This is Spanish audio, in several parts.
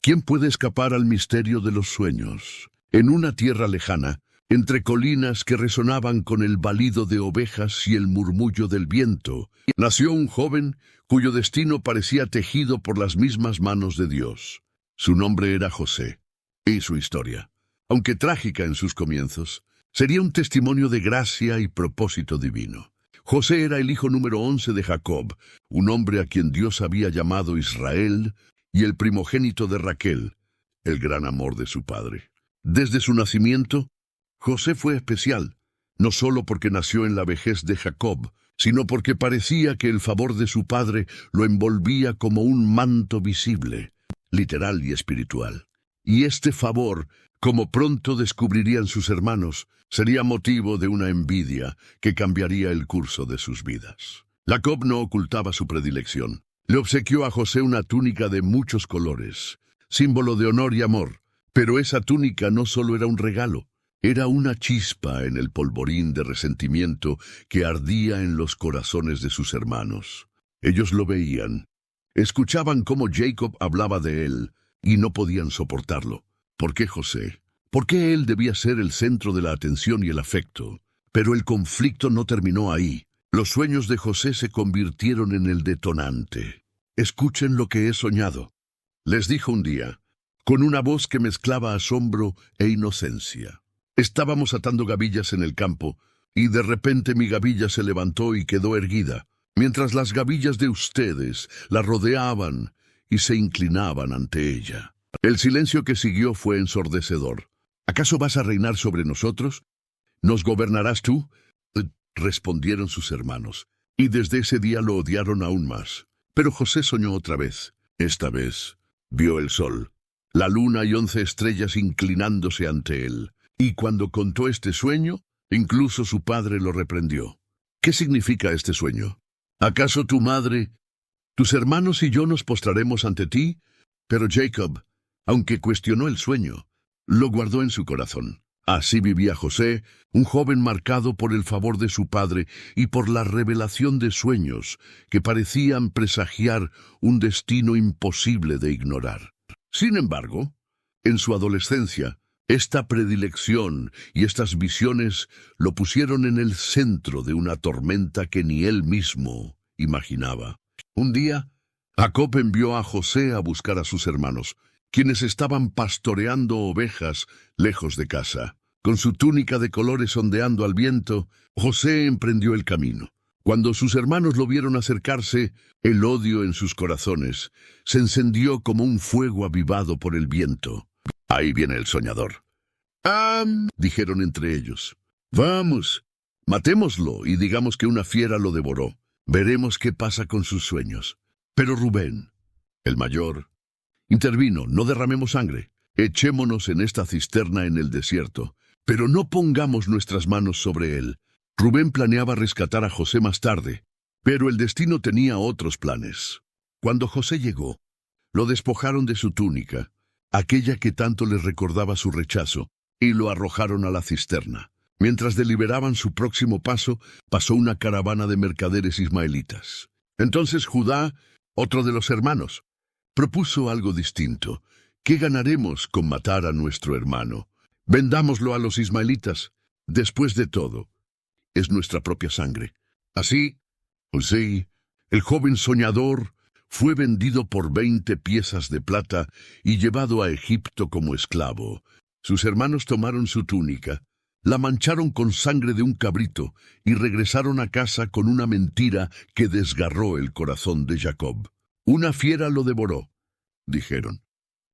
¿Quién puede escapar al misterio de los sueños? En una tierra lejana, entre colinas que resonaban con el balido de ovejas y el murmullo del viento, nació un joven cuyo destino parecía tejido por las mismas manos de Dios. Su nombre era José, y su historia, aunque trágica en sus comienzos, sería un testimonio de gracia y propósito divino. José era el hijo número 11 de Jacob, un hombre a quien Dios había llamado Israel, y el primogénito de Raquel, el gran amor de su padre. Desde su nacimiento, José fue especial, no solo porque nació en la vejez de Jacob, sino porque parecía que el favor de su padre lo envolvía como un manto visible, literal y espiritual. Y este favor, como pronto descubrirían sus hermanos, sería motivo de una envidia que cambiaría el curso de sus vidas. Jacob no ocultaba su predilección. Le obsequió a José una túnica de muchos colores, símbolo de honor y amor, pero esa túnica no solo era un regalo, era una chispa en el polvorín de resentimiento que ardía en los corazones de sus hermanos. Ellos lo veían, escuchaban cómo Jacob hablaba de él, y no podían soportarlo. ¿Por qué José? ¿Por qué él debía ser el centro de la atención y el afecto? Pero el conflicto no terminó ahí. Los sueños de José se convirtieron en el detonante. «Escuchen lo que he soñado», les dijo un día, con una voz que mezclaba asombro e inocencia. Estábamos atando gavillas en el campo, y de repente mi gavilla se levantó y quedó erguida, mientras las gavillas de ustedes la rodeaban y se inclinaban ante ella. El silencio que siguió fue ensordecedor. «¿Acaso vas a reinar sobre nosotros? ¿Nos gobernarás tú?», respondieron sus hermanos, y desde ese día lo odiaron aún más. Pero José soñó otra vez. Esta vez vio el sol, la luna y 11 estrellas inclinándose ante él. Y cuando contó este sueño, incluso su padre lo reprendió. «¿Qué significa este sueño? ¿Acaso tu madre, tus hermanos y yo nos postraremos ante ti?» Pero Jacob, aunque cuestionó el sueño, lo guardó en su corazón. Así vivía José, un joven marcado por el favor de su padre y por la revelación de sueños que parecían presagiar un destino imposible de ignorar. Sin embargo, en su adolescencia, esta predilección y estas visiones lo pusieron en el centro de una tormenta que ni él mismo imaginaba. Un día, Jacob envió a José a buscar a sus hermanos, quienes estaban pastoreando ovejas lejos de casa. Con su túnica de colores ondeando al viento, José emprendió el camino. Cuando sus hermanos lo vieron acercarse, el odio en sus corazones se encendió como un fuego avivado por el viento. «Ahí viene el soñador», dijeron entre ellos. «Vamos, matémoslo y digamos que una fiera lo devoró. Veremos qué pasa con sus sueños». Pero Rubén, el mayor, intervino. «No derramemos sangre. Echémonos en esta cisterna en el desierto, pero no pongamos nuestras manos sobre él». Rubén planeaba rescatar a José más tarde, pero el destino tenía otros planes. Cuando José llegó, lo despojaron de su túnica, aquella que tanto les recordaba su rechazo, y lo arrojaron a la cisterna. Mientras deliberaban su próximo paso, pasó una caravana de mercaderes ismaelitas. Entonces Judá, otro de los hermanos, propuso algo distinto. «¿Qué ganaremos con matar a nuestro hermano? Vendámoslo a los ismaelitas. Después de todo, es nuestra propia sangre». Así, José, el joven soñador, fue vendido por 20 piezas de plata y llevado a Egipto como esclavo. Sus hermanos tomaron su túnica, la mancharon con sangre de un cabrito y regresaron a casa con una mentira que desgarró el corazón de Jacob. «Una fiera lo devoró», dijeron.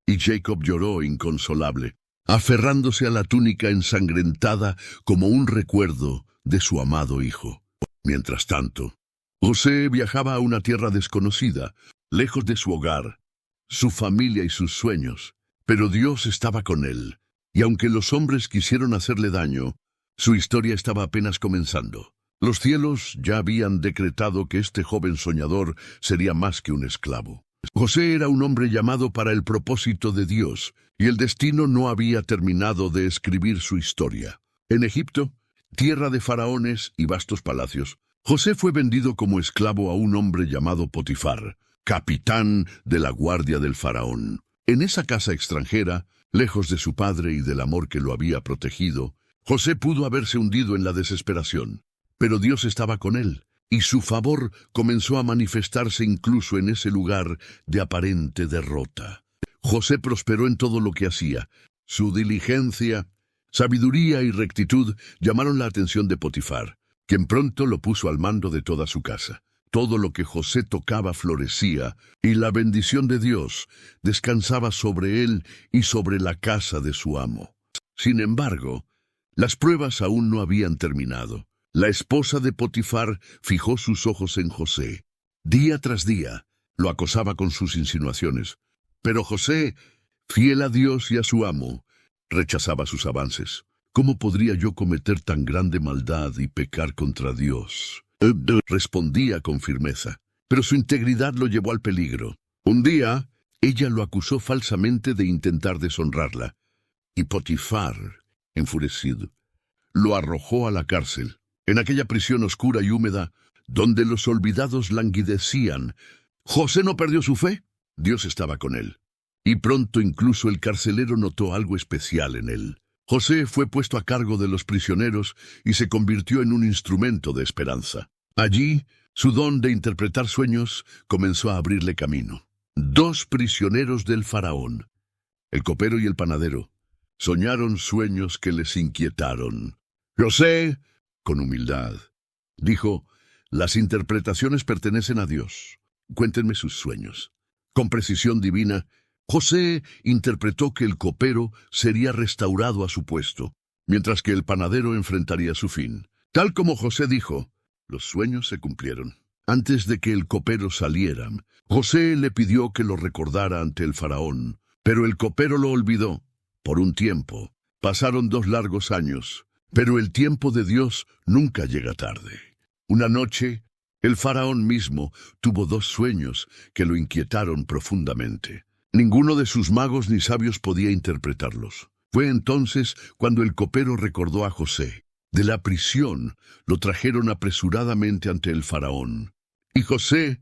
Y Jacob lloró inconsolable, aferrándose a la túnica ensangrentada como un recuerdo de su amado hijo. Mientras tanto, José viajaba a una tierra desconocida, lejos de su hogar, su familia y sus sueños, pero Dios estaba con él, y aunque los hombres quisieron hacerle daño, su historia estaba apenas comenzando. Los cielos ya habían decretado que este joven soñador sería más que un esclavo. José era un hombre llamado para el propósito de Dios, y el destino no había terminado de escribir su historia. En Egipto, tierra de faraones y vastos palacios, José fue vendido como esclavo a un hombre llamado Potifar, capitán de la guardia del faraón. En esa casa extranjera, lejos de su padre y del amor que lo había protegido, José pudo haberse hundido en la desesperación. Pero Dios estaba con él, y su favor comenzó a manifestarse incluso en ese lugar de aparente derrota. José prosperó en todo lo que hacía. Su diligencia, sabiduría y rectitud llamaron la atención de Potifar, quien pronto lo puso al mando de toda su casa. Todo lo que José tocaba florecía, y la bendición de Dios descansaba sobre él y sobre la casa de su amo. Sin embargo, las pruebas aún no habían terminado. La esposa de Potifar fijó sus ojos en José. Día tras día, lo acosaba con sus insinuaciones. Pero José, fiel a Dios y a su amo, rechazaba sus avances. ¿Cómo podría yo cometer tan grande maldad y pecar contra Dios? Respondía con firmeza, pero su integridad lo llevó al peligro. Un día, ella lo acusó falsamente de intentar deshonrarla, y Potifar, enfurecido, lo arrojó a la cárcel. En aquella prisión oscura y húmeda, donde los olvidados languidecían, José no perdió su fe. Dios estaba con él. Y pronto incluso el carcelero notó algo especial en él. José fue puesto a cargo de los prisioneros y se convirtió en un instrumento de esperanza. Allí, su don de interpretar sueños comenzó a abrirle camino. 2 prisioneros del faraón, el copero y el panadero, soñaron sueños que les inquietaron. José, con humildad, dijo: las interpretaciones pertenecen a Dios. Cuéntenme sus sueños. Con precisión divina, José interpretó que el copero sería restaurado a su puesto, mientras que el panadero enfrentaría su fin. Tal como José dijo, los sueños se cumplieron. Antes de que el copero saliera, José le pidió que lo recordara ante el faraón, pero el copero lo olvidó. Por un tiempo, pasaron 2 largos años, pero el tiempo de Dios nunca llega tarde. Una noche, el faraón mismo tuvo 2 sueños que lo inquietaron profundamente. Ninguno de sus magos ni sabios podía interpretarlos. Fue entonces cuando el copero recordó a José. De la prisión lo trajeron apresuradamente ante el faraón. Y José,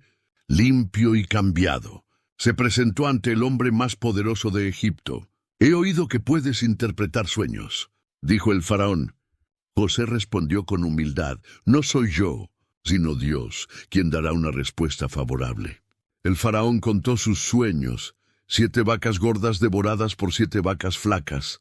limpio y cambiado, se presentó ante el hombre más poderoso de Egipto. «He oído que puedes interpretar sueños», dijo el faraón. José respondió con humildad: «No soy yo, sino Dios, quien dará una respuesta favorable». El faraón contó sus sueños: 7 vacas gordas devoradas por 7 vacas flacas,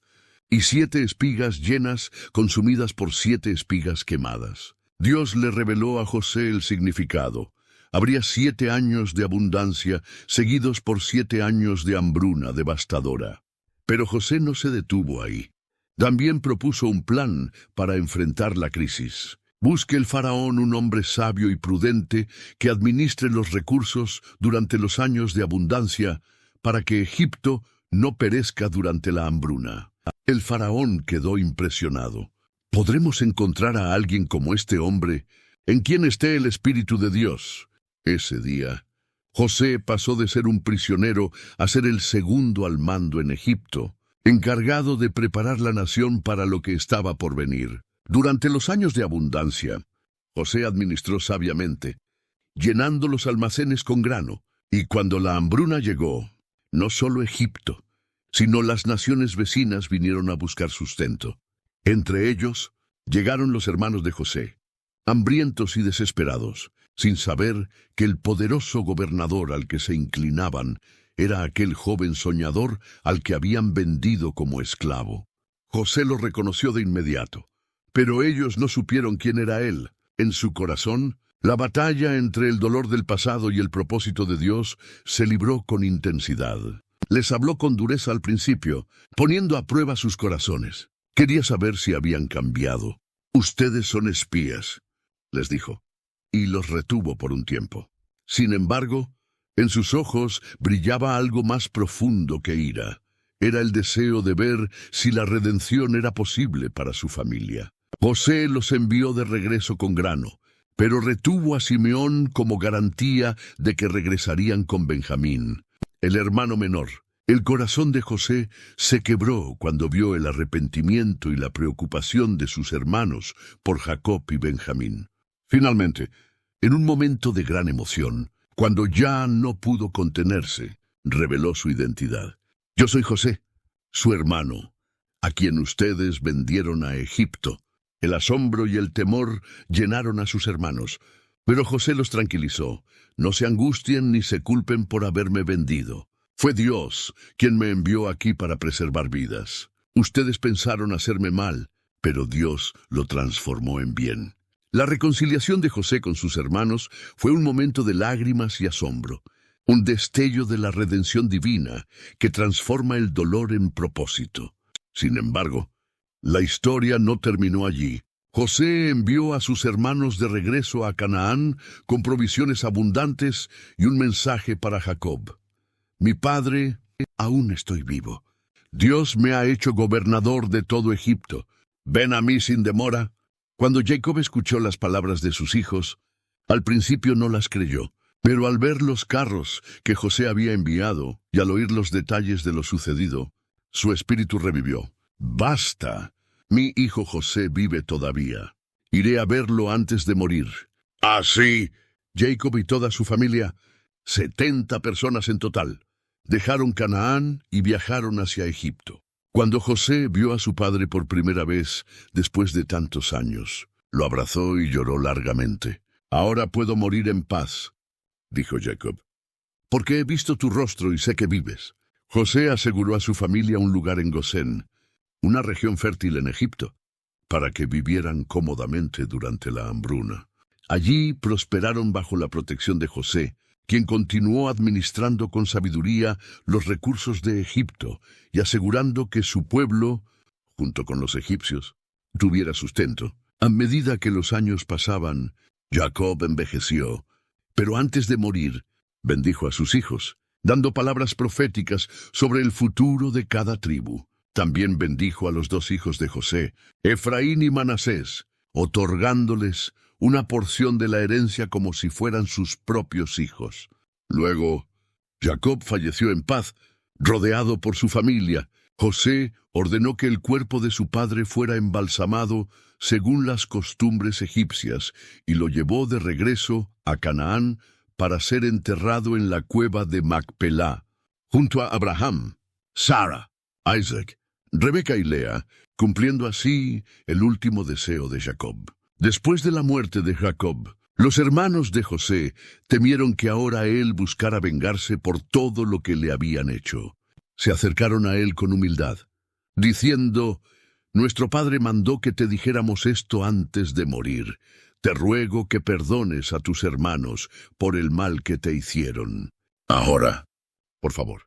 y 7 espigas llenas consumidas por 7 espigas quemadas. Dios le reveló a José el significado. Habría 7 años de abundancia, seguidos por 7 años de hambruna devastadora. Pero José no se detuvo ahí. También propuso un plan para enfrentar la crisis. Busque el faraón un hombre sabio y prudente que administre los recursos durante los años de abundancia, para que Egipto no perezca durante la hambruna. El faraón quedó impresionado. ¿Podremos encontrar a alguien como este hombre, en quien esté el Espíritu de Dios? Ese día, José pasó de ser un prisionero a ser el segundo al mando en Egipto, encargado de preparar la nación para lo que estaba por venir. Durante los años de abundancia, José administró sabiamente, llenando los almacenes con grano, y cuando la hambruna llegó, no solo Egipto, sino las naciones vecinas vinieron a buscar sustento. Entre ellos, llegaron los hermanos de José, hambrientos y desesperados, sin saber que el poderoso gobernador al que se inclinaban era aquel joven soñador al que habían vendido como esclavo. José lo reconoció de inmediato, pero ellos no supieron quién era él. En su corazón, la batalla entre el dolor del pasado y el propósito de Dios se libró con intensidad. Les habló con dureza al principio, poniendo a prueba sus corazones. Quería saber si habían cambiado. «Ustedes son espías», les dijo, y los retuvo por un tiempo. Sin embargo, en sus ojos brillaba algo más profundo que ira. Era el deseo de ver si la redención era posible para su familia. José los envió de regreso con grano, pero retuvo a Simeón como garantía de que regresarían con Benjamín, el hermano menor. El corazón de José se quebró cuando vio el arrepentimiento y la preocupación de sus hermanos por Jacob y Benjamín. Finalmente, en un momento de gran emoción, cuando ya no pudo contenerse, reveló su identidad. Yo soy José, su hermano, a quien ustedes vendieron a Egipto. El asombro y el temor llenaron a sus hermanos, pero José los tranquilizó. No se angustien ni se culpen por haberme vendido. Fue Dios quien me envió aquí para preservar vidas. Ustedes pensaron hacerme mal, pero Dios lo transformó en bien. La reconciliación de José con sus hermanos fue un momento de lágrimas y asombro, un destello de la redención divina que transforma el dolor en propósito. Sin embargo, la historia no terminó allí. José envió a sus hermanos de regreso a Canaán con provisiones abundantes y un mensaje para Jacob. Mi padre, aún estoy vivo. Dios me ha hecho gobernador de todo Egipto. Ven a mí sin demora. Cuando Jacob escuchó las palabras de sus hijos, al principio no las creyó, pero al ver los carros que José había enviado y al oír los detalles de lo sucedido, su espíritu revivió. Basta. Mi hijo José vive todavía. Iré a verlo antes de morir. Así, Jacob y toda su familia, 70 personas en total, dejaron Canaán y viajaron hacia Egipto. Cuando José vio a su padre por primera vez después de tantos años, lo abrazó y lloró largamente. Ahora puedo morir en paz, dijo Jacob, porque he visto tu rostro y sé que vives. José aseguró a su familia un lugar en Gosén, una región fértil en Egipto, para que vivieran cómodamente durante la hambruna. Allí prosperaron bajo la protección de José, quien continuó administrando con sabiduría los recursos de Egipto y asegurando que su pueblo, junto con los egipcios, tuviera sustento. A medida que los años pasaban, Jacob envejeció, pero antes de morir, bendijo a sus hijos, dando palabras proféticas sobre el futuro de cada tribu. También bendijo a los dos hijos de José, Efraín y Manasés, otorgándoles una porción de la herencia como si fueran sus propios hijos. Luego, Jacob falleció en paz, rodeado por su familia. José ordenó que el cuerpo de su padre fuera embalsamado según las costumbres egipcias y lo llevó de regreso a Canaán para ser enterrado en la cueva de Macpelá, junto a Abraham, Sara, Isaac, Rebeca y Lea, cumpliendo así el último deseo de Jacob. Después de la muerte de Jacob, los hermanos de José temieron que ahora él buscara vengarse por todo lo que le habían hecho. Se acercaron a él con humildad, diciendo: «Nuestro padre mandó que te dijéramos esto antes de morir. Te ruego que perdones a tus hermanos por el mal que te hicieron. Ahora, por favor,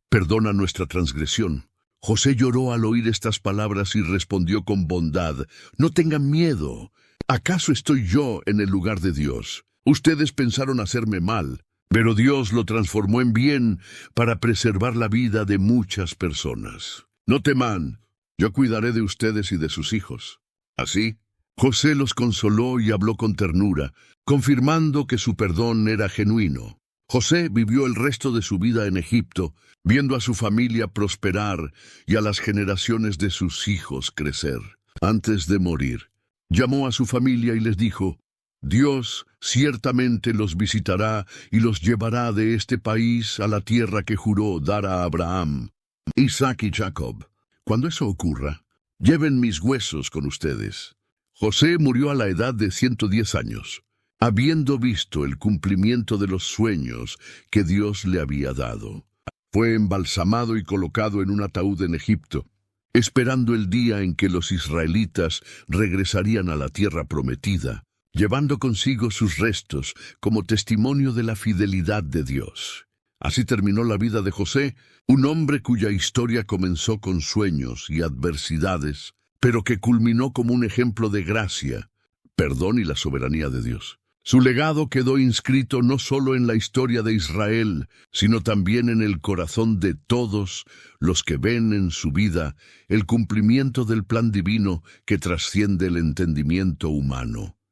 perdona nuestra transgresión». José lloró al oír estas palabras y respondió con bondad: «No tengan miedo. ¿Acaso estoy yo en el lugar de Dios? Ustedes pensaron hacerme mal, pero Dios lo transformó en bien para preservar la vida de muchas personas. No teman, yo cuidaré de ustedes y de sus hijos». Así, José los consoló y habló con ternura, confirmando que su perdón era genuino. José vivió el resto de su vida en Egipto, viendo a su familia prosperar y a las generaciones de sus hijos crecer. Antes de morir, llamó a su familia y les dijo: «Dios ciertamente los visitará y los llevará de este país a la tierra que juró dar a Abraham, Isaac y Jacob. Cuando eso ocurra, lleven mis huesos con ustedes». José murió a la edad de 110 años, habiendo visto el cumplimiento de los sueños que Dios le había dado. Fue embalsamado y colocado en un ataúd en Egipto, esperando el día en que los israelitas regresarían a la tierra prometida, llevando consigo sus restos como testimonio de la fidelidad de Dios. Así terminó la vida de José, un hombre cuya historia comenzó con sueños y adversidades, pero que culminó como un ejemplo de gracia, perdón y la soberanía de Dios. Su legado quedó inscrito no solo en la historia de Israel, sino también en el corazón de todos los que ven en su vida el cumplimiento del plan divino que trasciende el entendimiento humano.